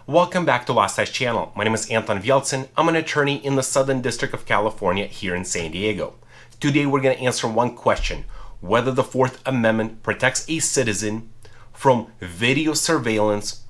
Welcome back to LAWSTACHE channel. My name is Anton Vialtsin. I'm an attorney in the Southern District of California here in San Diego. Today we're going to answer one question: whether the Fourth Amendment protects a citizen from video surveillance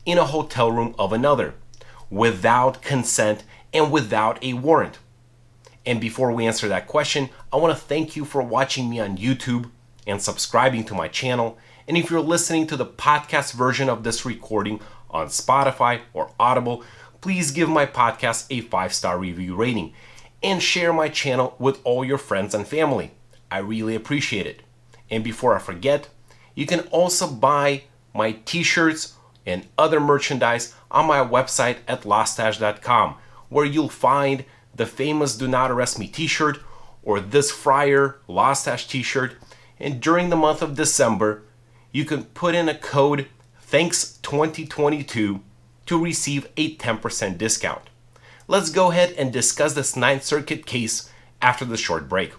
in a hotel room of another without consent and without a warrant. And before we answer that question, I want to thank you for watching me on YouTube and subscribing to my channel. And if you're listening to the podcast version of this recording on Spotify or Audible, please give my podcast a 5-star review rating and share my channel with all your friends and family. I really appreciate it. And before I forget, you can also buy my t-shirts and other merchandise on my website at lawstache.com, where you'll find the famous Do Not Arrest Me t-shirt or this Friar LAWSTACHE t-shirt. And during the month of December, you can put in a code THANKS2022 to receive a 10% discount. Let's go ahead and discuss this Ninth Circuit case after the short break.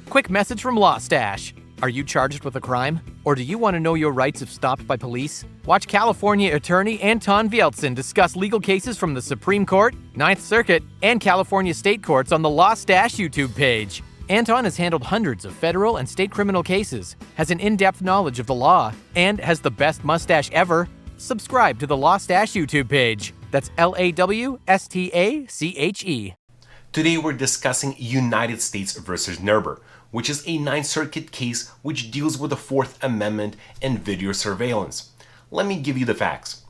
Quick message from LAWSTACHE. Are you charged with a crime? Or do you want to know your rights if stopped by police? Watch California attorney Anton Vialtsin discuss legal cases from the Supreme Court, Ninth Circuit, and California state courts on the LAWSTACHE YouTube page. Anton has handled hundreds of federal and state criminal cases, has an in-depth knowledge of the law, and has the best mustache ever. Subscribe to the LAWSTACHE YouTube page. That's LAWSTACHE. Today we're discussing United States versus Nerber, which is a Ninth Circuit case which deals with the Fourth Amendment and video surveillance. Let me give you the facts.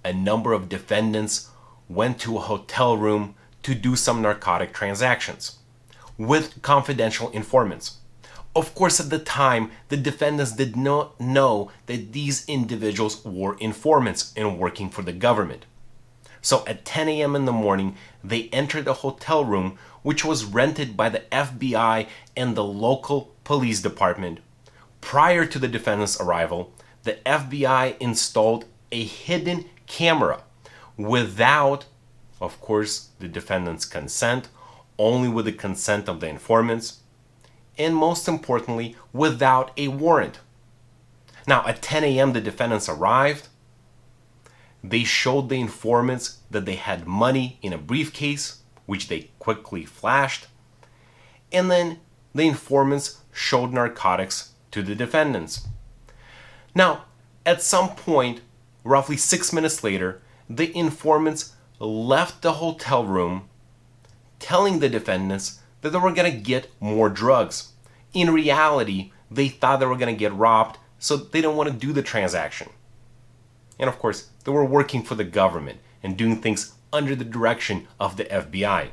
A number of defendants went to a hotel room to do some narcotic transactions with confidential informants. Of course, at the time, the defendants did not know that these individuals were informants and working for the government. So at 10 a.m. in the morning, they entered a hotel room which was rented by the FBI and the local police department. Prior to the defendants' arrival, the FBI installed a hidden camera without, of course, the defendants' consent, only with the consent of the informants, and most importantly, without a warrant. Now, at 10 a.m., the defendants arrived. They showed the informants that they had money in a briefcase, which they quickly flashed, and then the informants showed narcotics to the defendants. Now, at some point, roughly 6 minutes later, the informants left the hotel room telling the defendants that they were going to get more drugs. In reality, they thought they were going to get robbed, so they didn't want to do the transaction. And of course, they were working for the government and doing things under the direction of the FBI.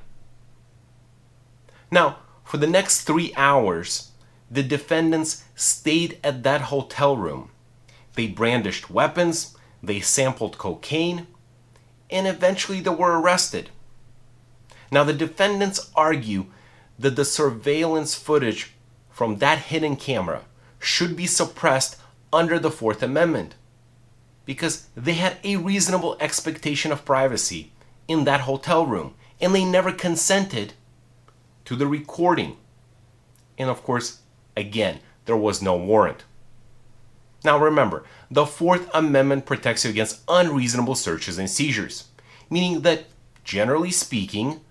Now, for the next 3 hours, the defendants stayed at that hotel room. They brandished weapons, they sampled cocaine, and eventually they were arrested. Now, the defendants argue that the surveillance footage from that hidden camera should be suppressed under the Fourth Amendment because they had a reasonable expectation of privacy in that hotel room and they never consented to the recording. And of course, again, there was no warrant. Now remember, the Fourth Amendment protects you against unreasonable searches and seizures, meaning that, generally speaking,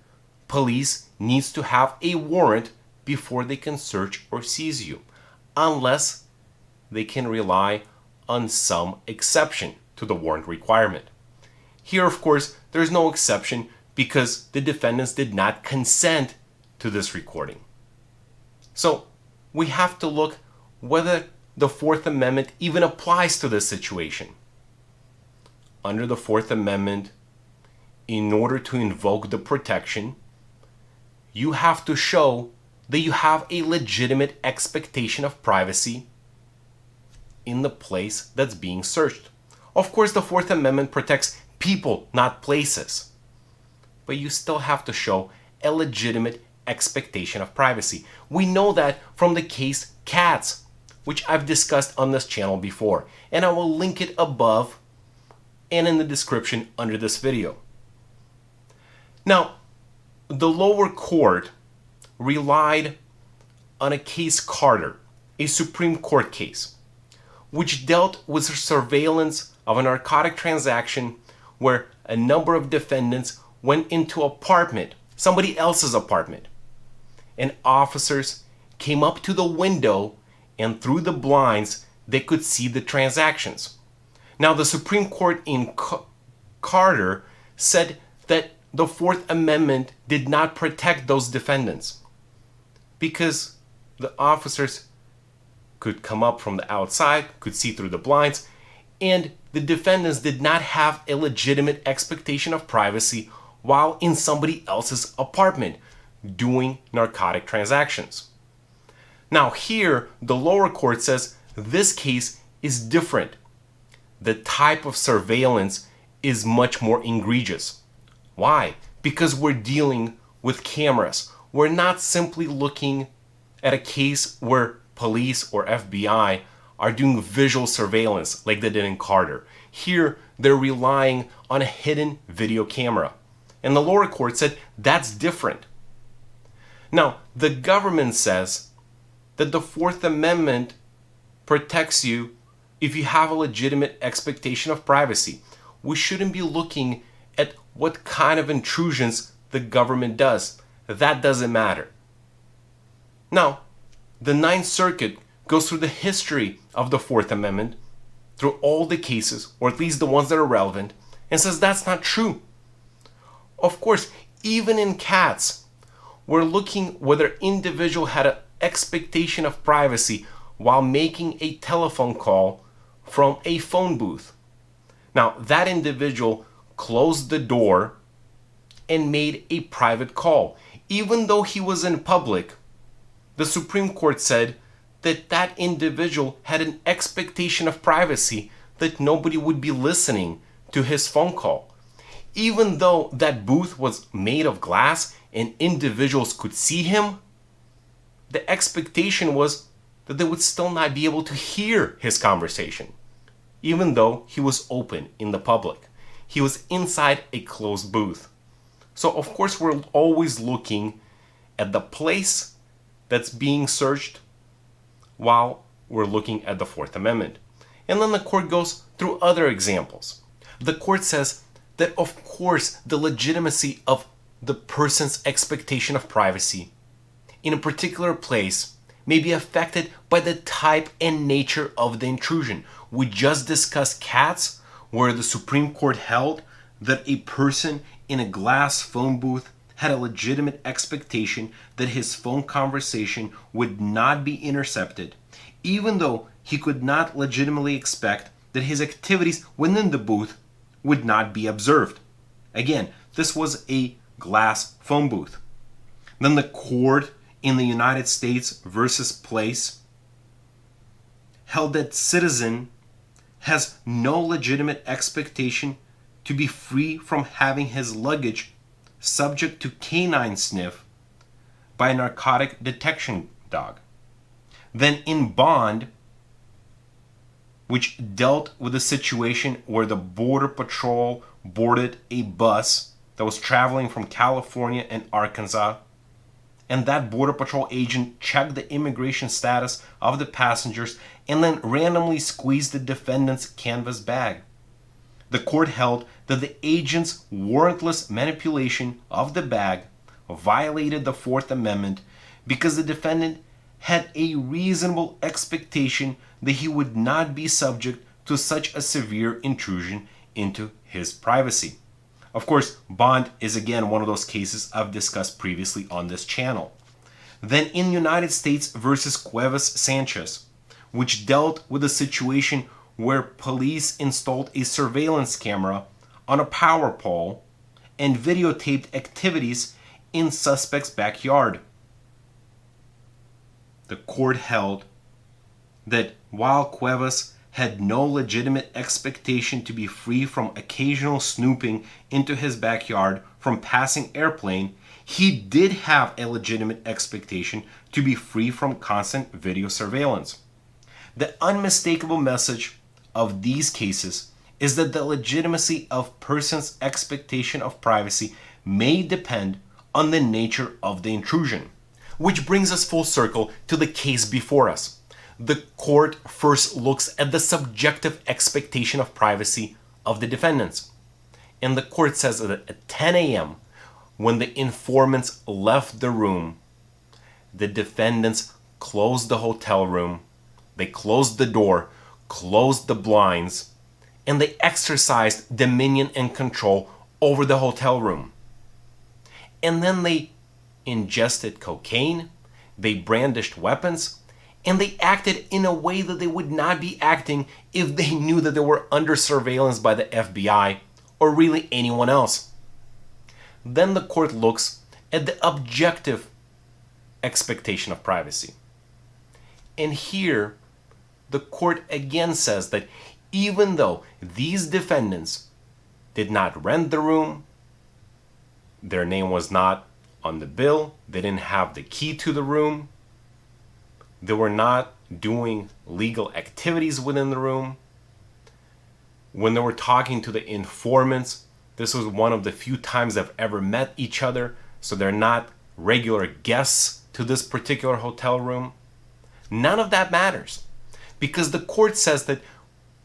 police needs to have a warrant before they can search or seize you, unless they can rely on some exception to the warrant requirement. Here, of course, there's no exception because the defendants did not consent to this recording. So we have to look whether the Fourth Amendment even applies to this situation. Under the Fourth Amendment, in order to invoke the protection, you have to show that you have a legitimate expectation of privacy in the place that's being searched. Of course, the Fourth Amendment protects people, not places. But you still have to show a legitimate expectation of privacy. We know that from the case Katz, which I've discussed on this channel before, and I will link it above and in the description under this video. Now, the lower court relied on a case Carter, a Supreme Court case, which dealt with surveillance of a narcotic transaction where a number of defendants went into apartment, somebody else's apartment, and officers came up to the window, and through the blinds they could see the transactions. Now, the Supreme Court in Carter said that the Fourth Amendment did not protect those defendants because the officers could come up from the outside, could see through the blinds, and the defendants did not have a legitimate expectation of privacy while in somebody else's apartment doing narcotic transactions. Now here, the lower court says this case is different. The type of surveillance is much more egregious. Why? Because we're dealing with cameras. We're not simply looking at a case where police or FBI are doing visual surveillance like they did in Carter. Here, they're relying on a hidden video camera. And the lower court said that's different. Now, the government says that the Fourth Amendment protects you if you have a legitimate expectation of privacy. We shouldn't be looking at what kind of intrusions the government does. That doesn't matter. Now, the Ninth Circuit goes through the history of the Fourth Amendment, through all the cases, or at least the ones that are relevant, and says that's not true. Of course, even in Katz, we're looking whether individual had an expectation of privacy while making a telephone call from a phone booth. Now, that individual closed the door and made a private call. Even though he was in public, the Supreme Court said that that individual had an expectation of privacy, that nobody would be listening to his phone call. Even though that booth was made of glass and individuals could see him, the expectation was that they would still not be able to hear his conversation, even though he was open in the public. He was inside a closed booth. So of course we're always looking at the place that's being searched while we're looking at the Fourth Amendment. And then the court goes through other examples. The court says that of course the legitimacy of the person's expectation of privacy in a particular place may be affected by the type and nature of the intrusion. We just discussed Katz, where the Supreme Court held that a person in a glass phone booth had a legitimate expectation that his phone conversation would not be intercepted, even though he could not legitimately expect that his activities within the booth would not be observed. Again, this was a glass phone booth. Then the court in the United States versus Place held that citizen has no legitimate expectation to be free from having his luggage subject to canine sniff by a narcotic detection dog. Then in Bond, which dealt with a situation where the Border Patrol boarded a bus that was traveling from California and Arkansas, and that Border Patrol agent checked the immigration status of the passengers and then randomly squeezed the defendant's canvas bag. The court held that the agent's warrantless manipulation of the bag violated the Fourth Amendment because the defendant had a reasonable expectation that he would not be subject to such a severe intrusion into his privacy. Of course, Bond is again one of those cases I've discussed previously on this channel. Then in United States versus Cuevas Sanchez, which dealt with a situation where police installed a surveillance camera on a power pole and videotaped activities in suspect's backyard. The court held that while Cuevas had no legitimate expectation to be free from occasional snooping into his backyard from passing airplane, he did have a legitimate expectation to be free from constant video surveillance. The unmistakable message of these cases is that the legitimacy of person's expectation of privacy may depend on the nature of the intrusion. Which brings us full circle to the case before us. The court first looks at the subjective expectation of privacy of the defendants. And the court says that at 10 a.m., when the informants left the room, the defendants closed the hotel room, they closed the door, closed the blinds, and they exercised dominion and control over the hotel room. And then they ingested cocaine, they brandished weapons, and they acted in a way that they would not be acting if they knew that they were under surveillance by the FBI or really anyone else. Then the court looks at the objective expectation of privacy. And here, the court again says that even though these defendants did not rent the room, their name was not on the bill, they didn't have the key to the room, they were not doing legal activities within the room. When they were talking to the informants, this was one of the few times they've ever met each other, so they're not regular guests to this particular hotel room. None of that matters, because the court says that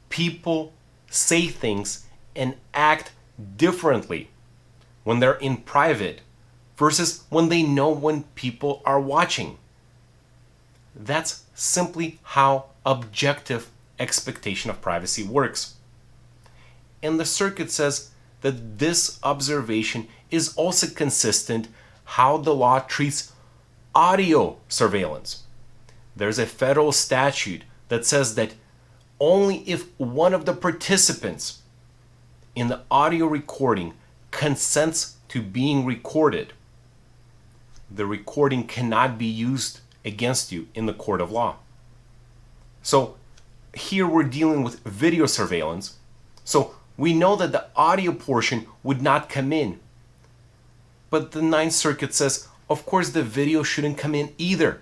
people say things and act differently when they're in private versus when they know when people are watching. That's simply how objective expectation of privacy works. And the circuit says that this observation is also consistent how the law treats audio surveillance. There's a federal statute that says that only if one of the participants in the audio recording consents to being recorded, the recording cannot be used against you in the court of law. So here we're dealing with video surveillance. So we know that the audio portion would not come in. But the Ninth Circuit says, of course, the video shouldn't come in either,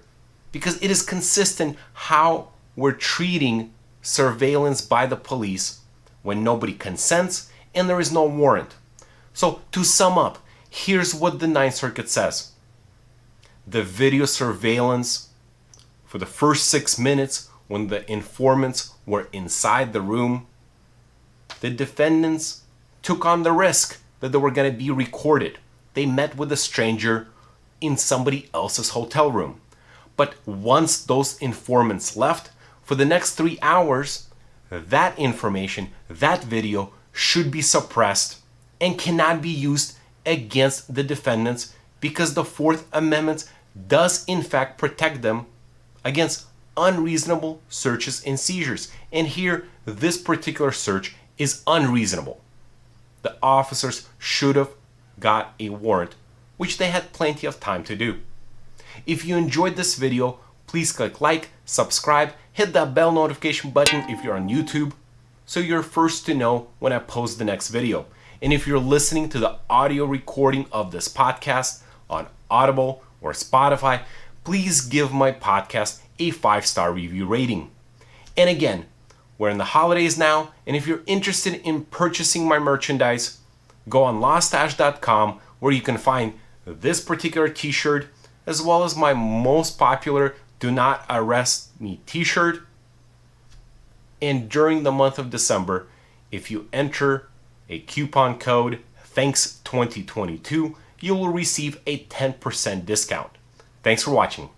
because it is consistent how we're treating surveillance by the police when nobody consents and there is no warrant. So to sum up, here's what the Ninth Circuit says. The video surveillance for the first 6 minutes when the informants were inside the room, the defendants took on the risk that they were going to be recorded. They met with a stranger in somebody else's hotel room. But once those informants left, for the next 3 hours, that information, that video, should be suppressed and cannot be used against the defendants, because the Fourth Amendment does in fact protect them against unreasonable searches and seizures. And here, this particular search is unreasonable. The officers should have got a warrant, which they had plenty of time to do. If you enjoyed this video, please click like, subscribe, hit that bell notification button if you're on YouTube, so you're first to know when I post the next video. And if you're listening to the audio recording of this podcast on Audible or Spotify, please give my podcast a 5-star review rating. And again, we're in the holidays now, and if you're interested in purchasing my merchandise, go on LAWSTACHE.com, where you can find this particular t-shirt, as well as my most popular Do Not Arrest Me t-shirt. And during the month of December, if you enter a coupon code THANKS2022, you will receive a 10% discount. Thanks for watching.